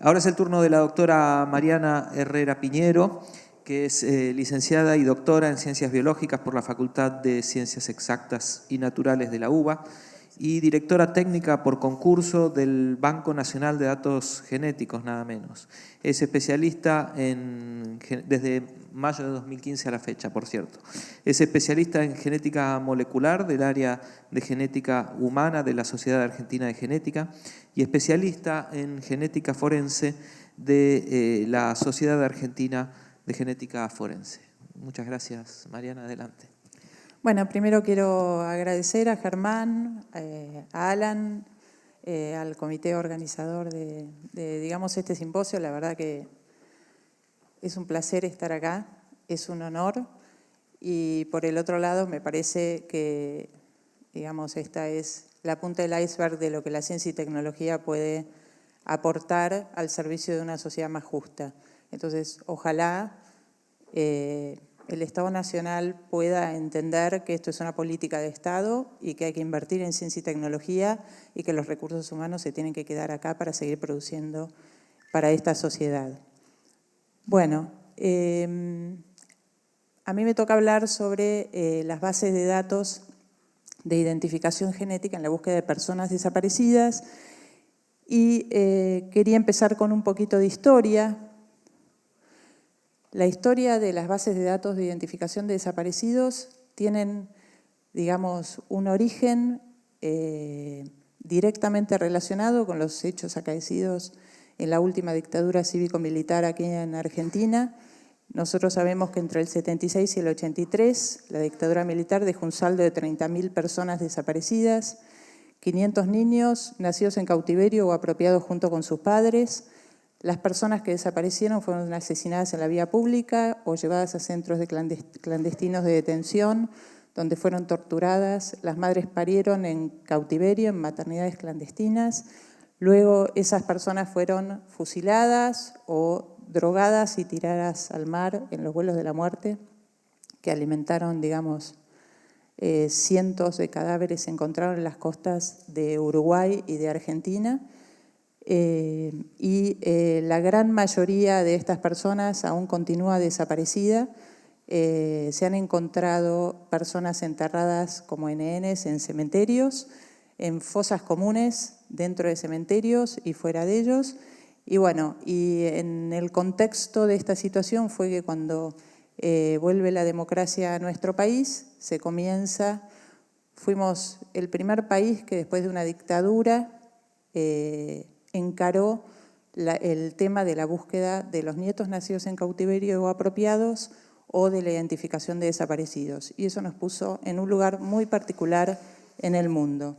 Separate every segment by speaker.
Speaker 1: Ahora es el turno de la doctora Mariana Herrera Piñero, que es licenciada y doctora en Ciencias Biológicas por la Facultad de Ciencias Exactas y Naturales de la UBA y directora técnica por concurso del Banco Nacional de Datos Genéticos, nada menos. Es especialista desde mayo de 2015 a la fecha, por cierto. Es especialista en genética molecular del área de genética humana de la Sociedad Argentina de Genética y especialista en genética forense de la Sociedad Argentina de Genética Forense. Muchas gracias, Mariana, adelante.
Speaker 2: Bueno, primero quiero agradecer a Germán, a Alan, al comité organizador de digamos, este simposio. La verdad que es un placer estar acá, es un honor. Y por el otro lado, me parece que, digamos, esta es la punta del iceberg de lo que la ciencia y tecnología puede aportar al servicio de una sociedad más justa. Entonces, ojalá el Estado Nacional pueda entender que esto es una política de Estado y que hay que invertir en ciencia y tecnología y que los recursos humanos se tienen que quedar acá para seguir produciendo para esta sociedad. Bueno, a mí me toca hablar sobre las bases de datos de identificación genética en la búsqueda de personas desaparecidas y quería empezar con un poquito de historia. La historia de las bases de datos de identificación de desaparecidos tienen, digamos, un origen directamente relacionado con los hechos acaecidos en la última dictadura cívico-militar aquí en Argentina. Nosotros sabemos que entre el 76 y el 83 la dictadura militar dejó un saldo de 30.000 personas desaparecidas, 500 niños nacidos en cautiverio o apropiados junto con sus padres. Las personas que desaparecieron fueron asesinadas en la vía pública o llevadas a centros clandestinos de detención, donde fueron torturadas. Las madres parieron en cautiverio, en maternidades clandestinas. Luego esas personas fueron fusiladas o drogadas y tiradas al mar en los vuelos de la muerte, que alimentaron, digamos, cientos de cadáveres se encontraron en las costas de Uruguay y de Argentina. La gran mayoría de estas personas aún continúa desaparecida. Se han encontrado personas enterradas como NNs en cementerios, en fosas comunes dentro de cementerios y fuera de ellos. Y bueno, y en el contexto de esta situación fue que cuando vuelve la democracia a nuestro país, fuimos el primer país que después de una dictadura encaró el tema de la búsqueda de los nietos nacidos en cautiverio o apropiados o de la identificación de desaparecidos. Y eso nos puso en un lugar muy particular en el mundo.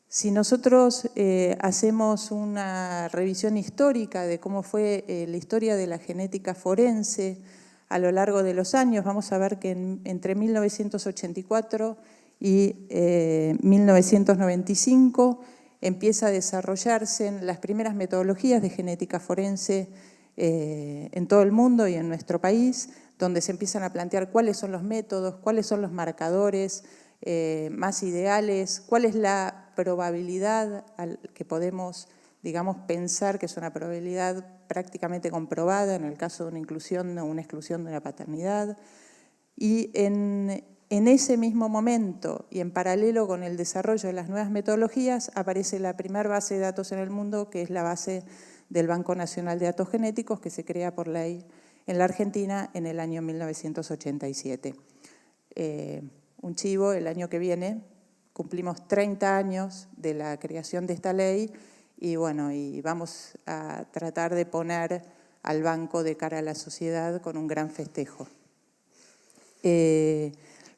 Speaker 2: Si nosotros hacemos una revisión histórica de cómo fue la historia de la genética forense a lo largo de los años, vamos a ver que entre 1984 y 1995 empieza a desarrollarse en las primeras metodologías de genética forense en todo el mundo y en nuestro país, donde se empiezan a plantear cuáles son los métodos, cuáles son los marcadores más ideales, cuál es la probabilidad que podemos, digamos, pensar que es una probabilidad prácticamente comprobada en el caso de una inclusión o una exclusión de una paternidad. Y en ese mismo momento y en paralelo con el desarrollo de las nuevas metodologías aparece la primera base de datos en el mundo, que es la base del Banco Nacional de Datos Genéticos, que se crea por ley en la Argentina en el año 1987. Un chivo, el año que viene cumplimos 30 años de la creación de esta ley y bueno, y vamos a tratar de poner al banco de cara a la sociedad con un gran festejo.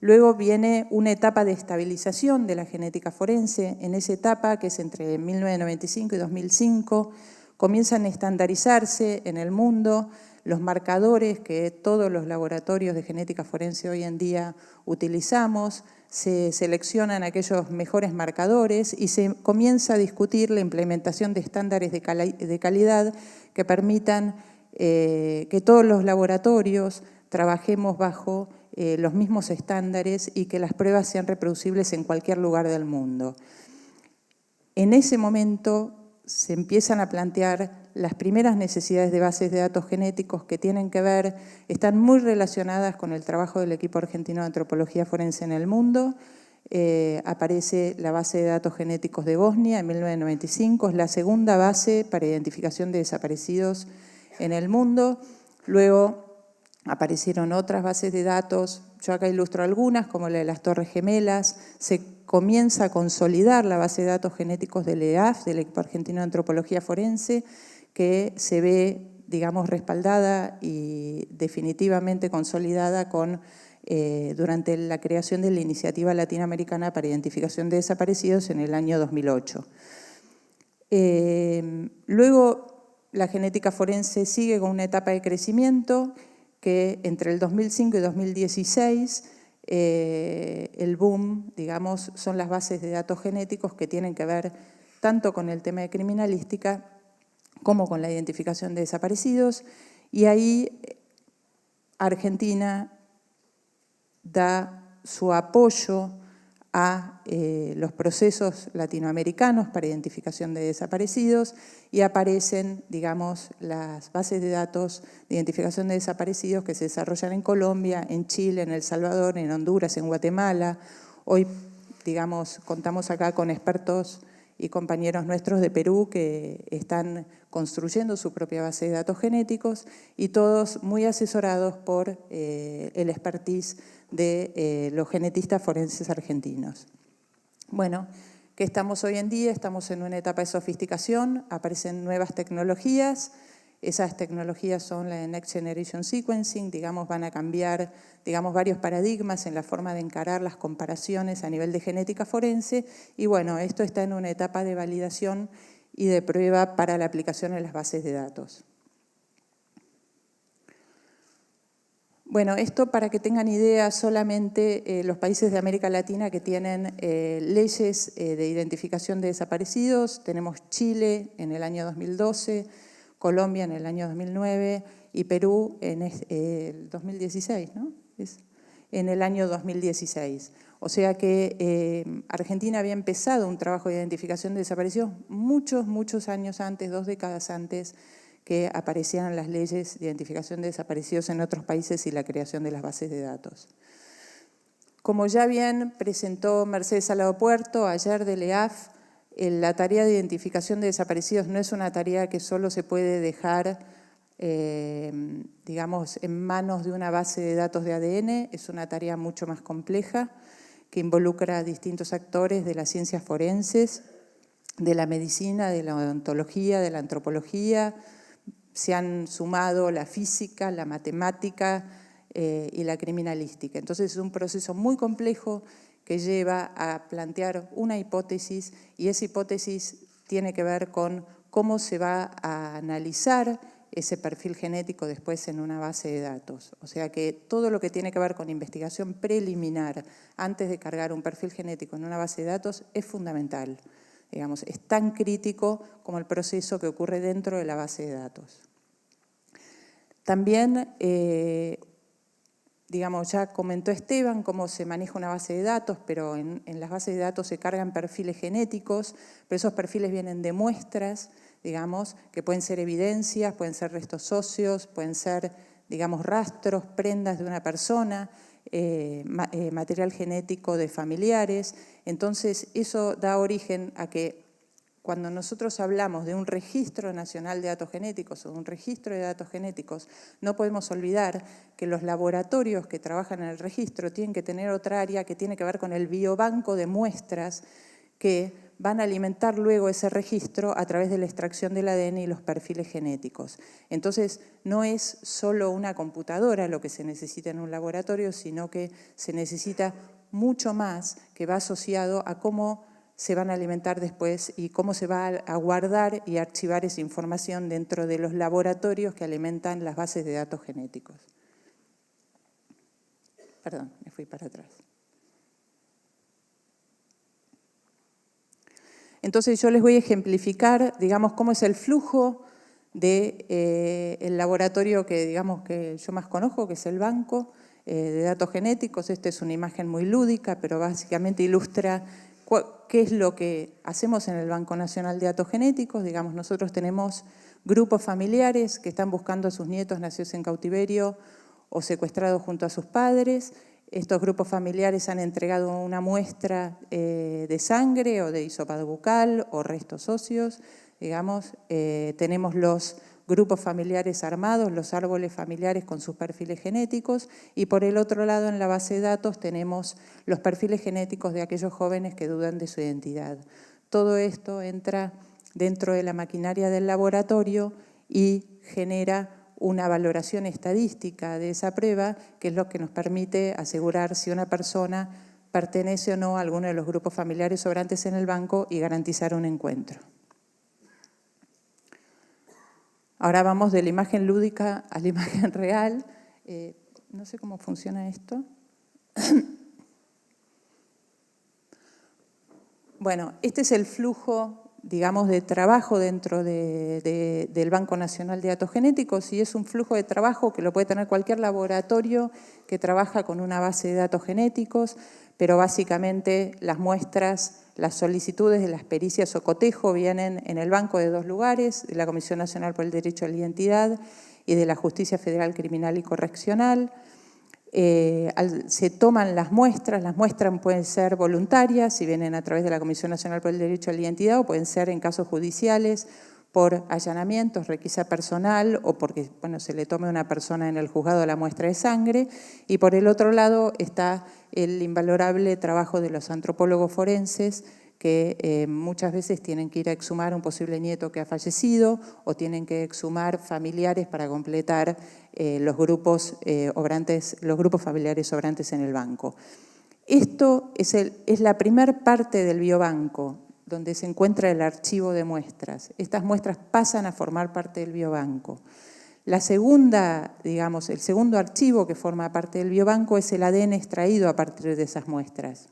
Speaker 2: Luego viene una etapa de estabilización de la genética forense. En esa etapa, que es entre 1995 y 2005, comienzan a estandarizarse en el mundo los marcadores que todos los laboratorios de genética forense hoy en día utilizamos. Se seleccionan aquellos mejores marcadores y se comienza a discutir la implementación de estándares de calidad que permitan que todos los laboratorios trabajemos bajo los mismos estándares y que las pruebas sean reproducibles en cualquier lugar del mundo. En ese momento se empiezan a plantear las primeras necesidades de bases de datos genéticos que tienen que ver, están muy relacionadas con el trabajo del equipo argentino de antropología forense en el mundo. Aparece la base de datos genéticos de Bosnia en 1995, es la segunda base para identificación de desaparecidos en el mundo. Luego aparecieron otras bases de datos, yo acá ilustro algunas, como la de las Torres Gemelas. Se comienza a consolidar la base de datos genéticos del EAF, del Equipo Argentino de Antropología Forense, que se ve, digamos, respaldada y definitivamente consolidada durante la creación de la Iniciativa Latinoamericana para Identificación de Desaparecidos en el año 2008. Luego, la genética forense sigue con una etapa de crecimiento que entre el 2005 y 2016 el boom, digamos, son las bases de datos genéticos que tienen que ver tanto con el tema de criminalística como con la identificación de desaparecidos, y ahí Argentina da su apoyo a los procesos latinoamericanos para identificación de desaparecidos y aparecen, digamos, las bases de datos de identificación de desaparecidos que se desarrollan en Colombia, en Chile, en El Salvador, en Honduras, en Guatemala. Hoy, digamos, contamos acá con expertos y compañeros nuestros de Perú que están construyendo su propia base de datos genéticos y todos muy asesorados por el expertise de los genetistas forenses argentinos. Bueno, ¿qué estamos hoy en día? Estamos en una etapa de sofisticación, aparecen nuevas tecnologías. Esas tecnologías son la de Next Generation Sequencing, digamos, van a cambiar, digamos, varios paradigmas en la forma de encarar las comparaciones a nivel de genética forense, y bueno, esto está en una etapa de validación y de prueba para la aplicación en las bases de datos. Bueno, esto para que tengan idea, solamente los países de América Latina que tienen leyes de identificación de desaparecidos, tenemos Chile en el año 2012, Colombia en el año 2009 y Perú en el 2016, ¿no? En el año 2016. O sea que Argentina había empezado un trabajo de identificación de desaparecidos muchos años antes, 2 décadas antes, que aparecieran las leyes de identificación de desaparecidos en otros países y la creación de las bases de datos. Como ya bien presentó Mercedes Salado Puerto ayer del EAF, la tarea de identificación de desaparecidos no es una tarea que solo se puede dejar, digamos, en manos de una base de datos de ADN, es una tarea mucho más compleja que involucra a distintos actores de las ciencias forenses, de la medicina, de la odontología, de la antropología. Se han sumado la física, la matemática y la criminalística. Entonces es un proceso muy complejo que lleva a plantear una hipótesis y esa hipótesis tiene que ver con cómo se va a analizar ese perfil genético después en una base de datos. O sea que todo lo que tiene que ver con investigación preliminar antes de cargar un perfil genético en una base de datos es fundamental. Digamos, es tan crítico como el proceso que ocurre dentro de la base de datos. También, digamos, ya comentó Esteban cómo se maneja una base de datos, pero en las bases de datos se cargan perfiles genéticos, pero esos perfiles vienen de muestras, digamos, que pueden ser evidencias, pueden ser restos óseos, pueden ser, digamos, rastros, prendas de una persona, material genético de familiares. Entonces, eso da origen a que cuando nosotros hablamos de un registro nacional de datos genéticos o de un registro de datos genéticos, no podemos olvidar que los laboratorios que trabajan en el registro tienen que tener otra área que tiene que ver con el biobanco de muestras que van a alimentar luego ese registro a través de la extracción del ADN y los perfiles genéticos. Entonces, no es solo una computadora lo que se necesita en un laboratorio, sino que se necesita mucho más que va asociado a cómo se van a alimentar después y cómo se va a guardar y archivar esa información dentro de los laboratorios que alimentan las bases de datos genéticos. Perdón, me fui para atrás. Entonces yo les voy a ejemplificar, digamos, cómo es el flujo del laboratorio que, digamos, que yo más conozco, que es el banco de datos genéticos. Esta es una imagen muy lúdica, pero básicamente ilustra ¿qué es lo que hacemos en el Banco Nacional de Datos Genéticos? Digamos, nosotros tenemos grupos familiares que están buscando a sus nietos nacidos en cautiverio o secuestrados junto a sus padres. Estos grupos familiares han entregado una muestra de sangre o de hisopado bucal o restos óseos. Digamos, tenemos los grupos familiares armados, los árboles familiares con sus perfiles genéticos, y por el otro lado en la base de datos tenemos los perfiles genéticos de aquellos jóvenes que dudan de su identidad. Todo esto entra dentro de la maquinaria del laboratorio y genera una valoración estadística de esa prueba, que es lo que nos permite asegurar si una persona pertenece o no a alguno de los grupos familiares sobrantes en el banco y garantizar un encuentro. Ahora vamos de la imagen lúdica a la imagen real. No sé cómo funciona esto. Bueno, este es el flujo, digamos, de trabajo dentro del Banco Nacional de Datos Genéticos, y es un flujo de trabajo que lo puede tener cualquier laboratorio que trabaja con una base de datos genéticos, pero básicamente las muestras, las solicitudes de las pericias o cotejo vienen en el banco de dos lugares, de la Comisión Nacional por el Derecho a la Identidad y de la Justicia Federal Criminal y Correccional. Se toman las muestras pueden ser voluntarias, si vienen a través de la Comisión Nacional por el Derecho a la Identidad, o pueden ser en casos judiciales, por allanamientos, requisa personal o porque se le tome a una persona en el juzgado la muestra de sangre. Y por el otro lado está el invalorable trabajo de los antropólogos forenses que muchas veces tienen que ir a exhumar un posible nieto que ha fallecido o tienen que exhumar familiares para completar los grupos familiares obrantes en el banco. Esto es la primer parte del biobanco, donde se encuentra el archivo de muestras. Estas muestras pasan a formar parte del biobanco. La segunda, digamos, el segundo archivo que forma parte del biobanco es el ADN extraído a partir de esas muestras.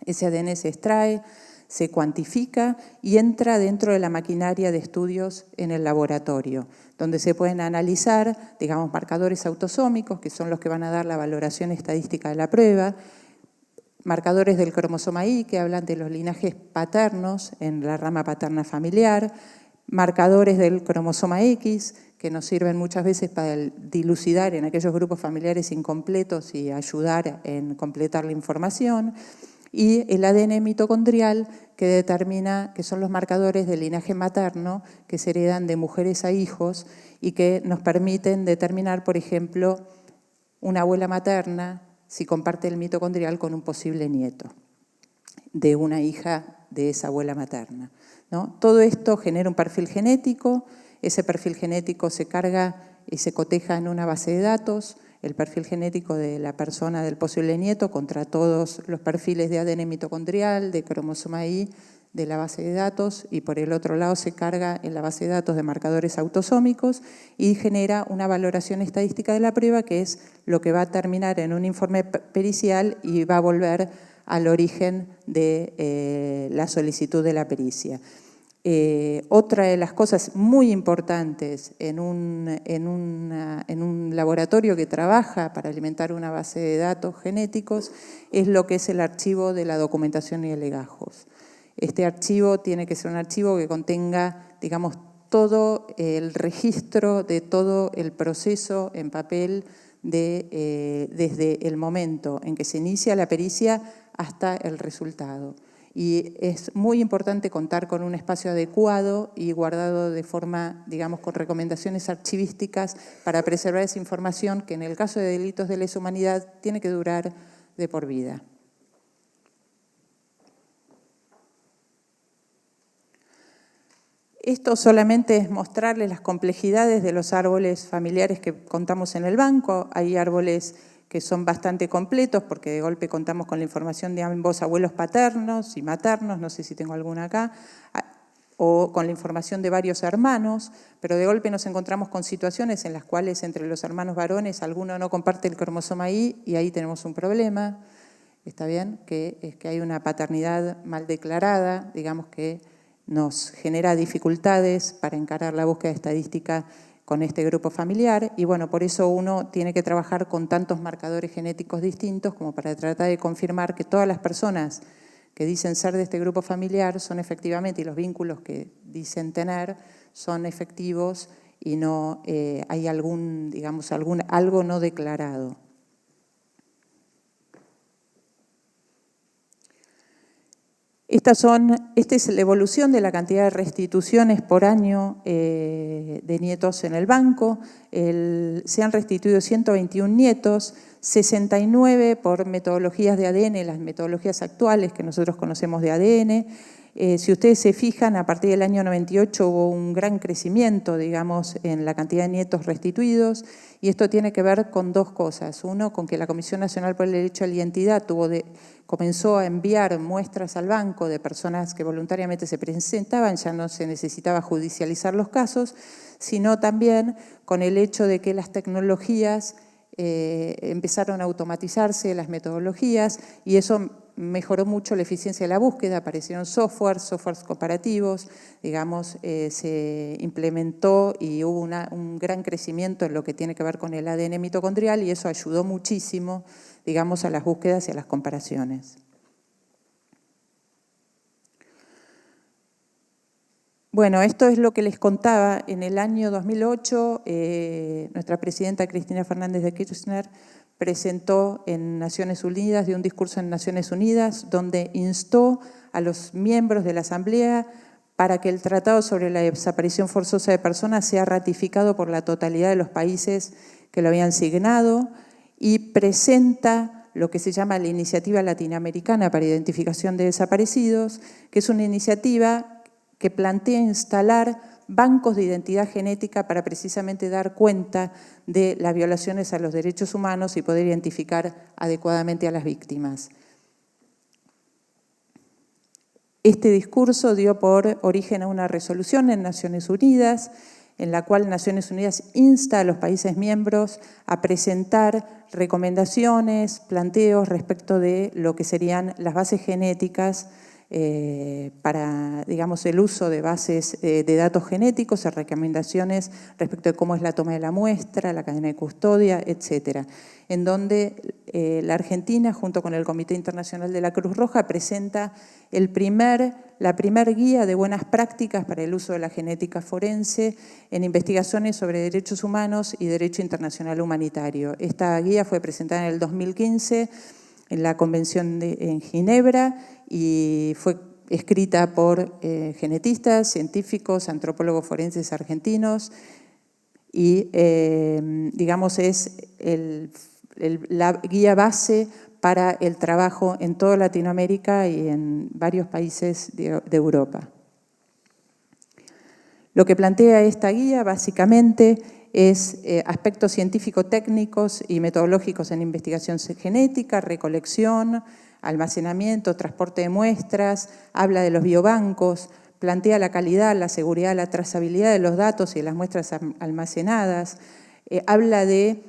Speaker 2: Ese ADN se extrae, se cuantifica y entra dentro de la maquinaria de estudios en el laboratorio, donde se pueden analizar, digamos, marcadores autosómicos, que son los que van a dar la valoración estadística de la prueba, marcadores del cromosoma Y, que hablan de los linajes paternos en la rama paterna familiar, marcadores del cromosoma X, que nos sirven muchas veces para dilucidar en aquellos grupos familiares incompletos y ayudar en completar la información, y el ADN mitocondrial, que determina que son los marcadores del linaje materno que se heredan de mujeres a hijos y que nos permiten determinar, por ejemplo, una abuela materna si comparte el mitocondrial con un posible nieto de una hija de esa abuela materna, ¿no? Todo esto genera un perfil genético, ese perfil genético se carga y se coteja en una base de datos, el perfil genético de la persona del posible nieto contra todos los perfiles de ADN mitocondrial, de cromosoma Y, de la base de datos, y por el otro lado se carga en la base de datos de marcadores autosómicos y genera una valoración estadística de la prueba, que es lo que va a terminar en un informe pericial y va a volver al origen de la solicitud de la pericia. Otra de las cosas muy importantes en un laboratorio que trabaja para alimentar una base de datos genéticos es lo que es el archivo de la documentación y de legajos. Este archivo tiene que ser un archivo que contenga, digamos, todo el registro de todo el proceso en papel desde el momento en que se inicia la pericia hasta el resultado. Y es muy importante contar con un espacio adecuado y guardado de forma, digamos, con recomendaciones archivísticas para preservar esa información que en el caso de delitos de lesa humanidad tiene que durar de por vida. Esto solamente es mostrarles las complejidades de los árboles familiares que contamos en el banco. Hay árboles que son bastante completos porque de golpe contamos con la información de ambos abuelos paternos y maternos, no sé si tengo alguna acá, o con la información de varios hermanos, pero de golpe nos encontramos con situaciones en las cuales entre los hermanos varones alguno no comparte el cromosoma Y y ahí tenemos un problema, ¿está bien? Que es que hay una paternidad mal declarada, digamos que nos genera dificultades para encarar la búsqueda estadística con este grupo familiar y bueno, por eso uno tiene que trabajar con tantos marcadores genéticos distintos como para tratar de confirmar que todas las personas que dicen ser de este grupo familiar son efectivamente, y los vínculos que dicen tener, son efectivos y no hay algún, digamos, algo no declarado. Esta es la evolución de la cantidad de restituciones por año de nietos en el banco. Se han restituido 121 nietos, 69 por metodologías de ADN, las metodologías actuales que nosotros conocemos de ADN. Si ustedes se fijan, a partir del año 98 hubo un gran crecimiento, digamos, en la cantidad de nietos restituidos, y esto tiene que ver con dos cosas. Uno, con que la Comisión Nacional por el Derecho a la Identidad comenzó a enviar muestras al banco de personas que voluntariamente se presentaban, ya no se necesitaba judicializar los casos, sino también con el hecho de que las tecnologías empezaron a automatizarse, las metodologías, y eso mejoró mucho la eficiencia de la búsqueda, aparecieron softwares comparativos, digamos, se implementó y hubo un gran crecimiento en lo que tiene que ver con el ADN mitocondrial y eso ayudó muchísimo, digamos, a las búsquedas y a las comparaciones. Bueno, esto es lo que les contaba. En el año 2008, nuestra presidenta Cristina Fernández de Kirchner presentó en Naciones Unidas, dio un discurso en Naciones Unidas, donde instó a los miembros de la Asamblea para que el Tratado sobre la Desaparición Forzosa de Personas sea ratificado por la totalidad de los países que lo habían signado y presenta lo que se llama la Iniciativa Latinoamericana para Identificación de Desaparecidos, que es una iniciativa que plantea instalar bancos de identidad genética para precisamente dar cuenta de las violaciones a los derechos humanos y poder identificar adecuadamente a las víctimas. Este discurso dio por origen a una resolución en Naciones Unidas, en la cual Naciones Unidas insta a los países miembros a presentar recomendaciones, planteos respecto de lo que serían las bases genéticas para, digamos, el uso de bases de datos genéticos, recomendaciones respecto de cómo es la toma de la muestra, la cadena de custodia, etcétera, en donde la Argentina, junto con el Comité Internacional de la Cruz Roja, presenta la primer guía de buenas prácticas para el uso de la genética forense en investigaciones sobre derechos humanos y derecho internacional humanitario. Esta guía fue presentada en el 2015 en la Convención en Ginebra y fue escrita por genetistas, científicos, antropólogos forenses argentinos y, digamos, es la guía base para el trabajo en toda Latinoamérica y en varios países de Europa. Lo que plantea esta guía básicamente es aspectos científico-técnicos y metodológicos en investigación genética, recolección, almacenamiento, transporte de muestras, habla de los biobancos, plantea la calidad, la seguridad, la trazabilidad de los datos y de las muestras almacenadas, habla de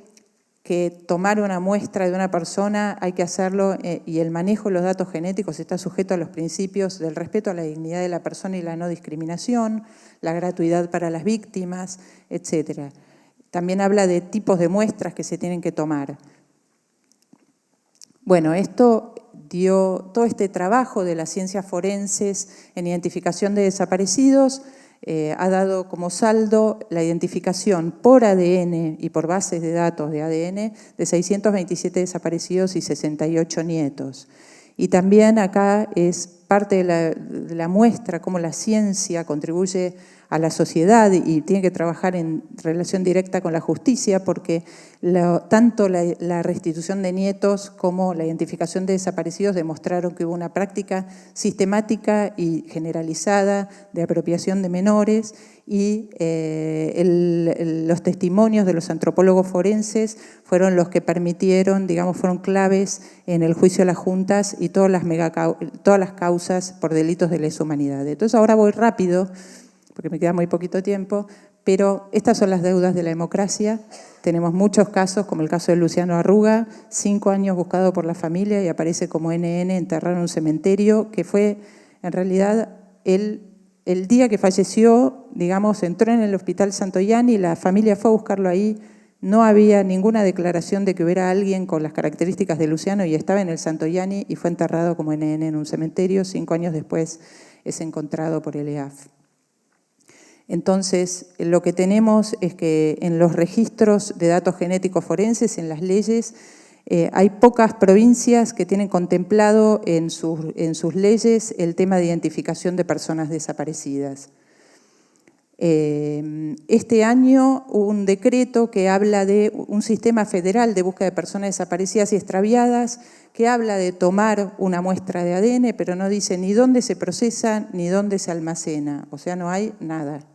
Speaker 2: que tomar una muestra de una persona hay que hacerlo y el manejo de los datos genéticos está sujeto a los principios del respeto a la dignidad de la persona y la no discriminación, la gratuidad para las víctimas, etc. También habla de tipos de muestras que se tienen que tomar. Bueno, todo este trabajo de las ciencias forenses en identificación de desaparecidos ha dado como saldo la identificación por ADN y por bases de datos de ADN de 627 desaparecidos y 68 nietos. Y también acá es parte de la muestra cómo la ciencia contribuye a la sociedad y tiene que trabajar en relación directa con la justicia porque tanto la restitución de nietos como la identificación de desaparecidos demostraron que hubo una práctica sistemática y generalizada de apropiación de menores y los testimonios de los antropólogos forenses fueron los que permitieron, digamos, fueron claves en el juicio de las juntas y todas las causas por delitos de lesa humanidad. Entonces ahora voy rápido, porque me queda muy poquito tiempo, pero estas son las deudas de la democracia. Tenemos muchos casos, como el caso de Luciano Arruga, 5 años buscado por la familia y aparece como NN enterrado en un cementerio, que fue, en realidad, el día que falleció, digamos, entró en el Hospital Santoyani y la familia fue a buscarlo ahí No había ninguna declaración de que hubiera alguien con las características de Luciano y estaba en el Santoyani y fue enterrado como NN en un cementerio. 5 años después es encontrado por el EAF. Entonces, lo que tenemos es que en los registros de datos genéticos forenses, en las leyes, hay pocas provincias que tienen contemplado en sus leyes el tema de identificación de personas desaparecidas. Este año hubo un decreto que habla de un sistema federal de búsqueda de personas desaparecidas y extraviadas, que habla de tomar una muestra de ADN, pero no dice ni dónde se procesa ni dónde se almacena, o sea, no hay nada.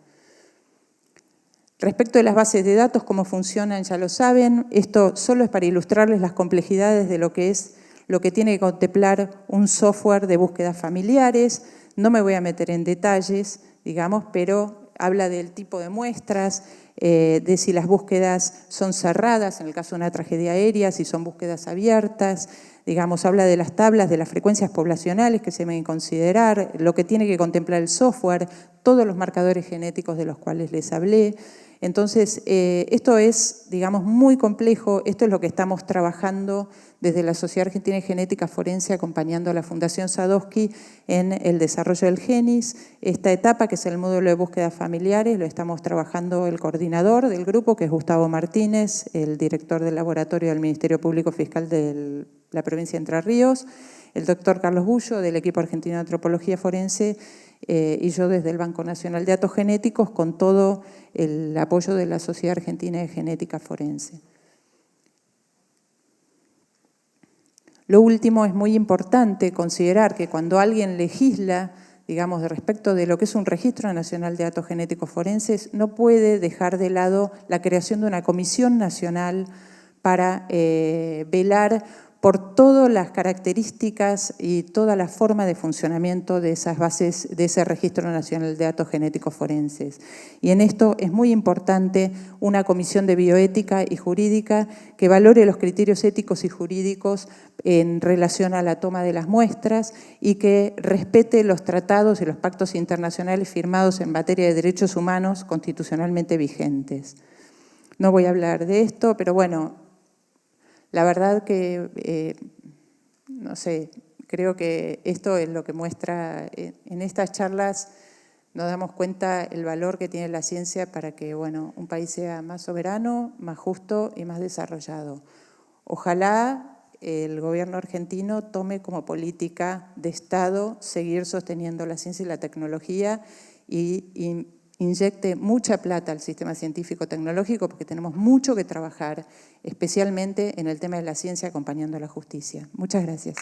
Speaker 2: Respecto de las bases de datos, cómo funcionan, ya lo saben. Esto solo es para ilustrarles las complejidades de lo que tiene que contemplar un software de búsquedas familiares. No me voy a meter en detalles, digamos, pero habla del tipo de muestras, de si las búsquedas son cerradas, en el caso de una tragedia aérea, si son búsquedas abiertas, digamos, habla de las tablas, de las frecuencias poblacionales que se deben considerar, lo que tiene que contemplar el software, todos los marcadores genéticos de los cuales les hablé. Entonces, esto es, digamos, muy complejo. Esto es lo que estamos trabajando desde la Sociedad Argentina de Genética Forense, acompañando a la Fundación Sadowski en el desarrollo del GENIS. Esta etapa, que es el módulo de búsquedas familiares, lo estamos trabajando el coordinador del grupo, que es Gustavo Martínez, el director del laboratorio del Ministerio Público Fiscal de la provincia de Entre Ríos, el doctor Carlos Bullo, del equipo argentino de antropología forense, y yo desde el Banco Nacional de Datos Genéticos, con todo el apoyo de la Sociedad Argentina de Genética Forense. Lo último, es muy importante considerar que cuando alguien legisla, digamos, respecto de lo que es un Registro Nacional de Datos Genéticos Forenses, no puede dejar de lado la creación de una comisión nacional para velar por todas las características y toda la forma de funcionamiento de esas bases, de ese Registro Nacional de Datos Genéticos Forenses. Y en esto es muy importante una comisión de bioética y jurídica que valore los criterios éticos y jurídicos en relación a la toma de las muestras y que respete los tratados y los pactos internacionales firmados en materia de derechos humanos constitucionalmente vigentes. No voy a hablar de esto, pero bueno, la verdad que, no sé, creo que esto es lo que muestra, en estas charlas nos damos cuenta el valor que tiene la ciencia para que, bueno, un país sea más soberano, más justo y más desarrollado. Ojalá el gobierno argentino tome como política de Estado seguir sosteniendo la ciencia y la tecnología y inyecte mucha plata al sistema científico-tecnológico porque tenemos mucho que trabajar, especialmente en el tema de la ciencia acompañando a la justicia. Muchas gracias.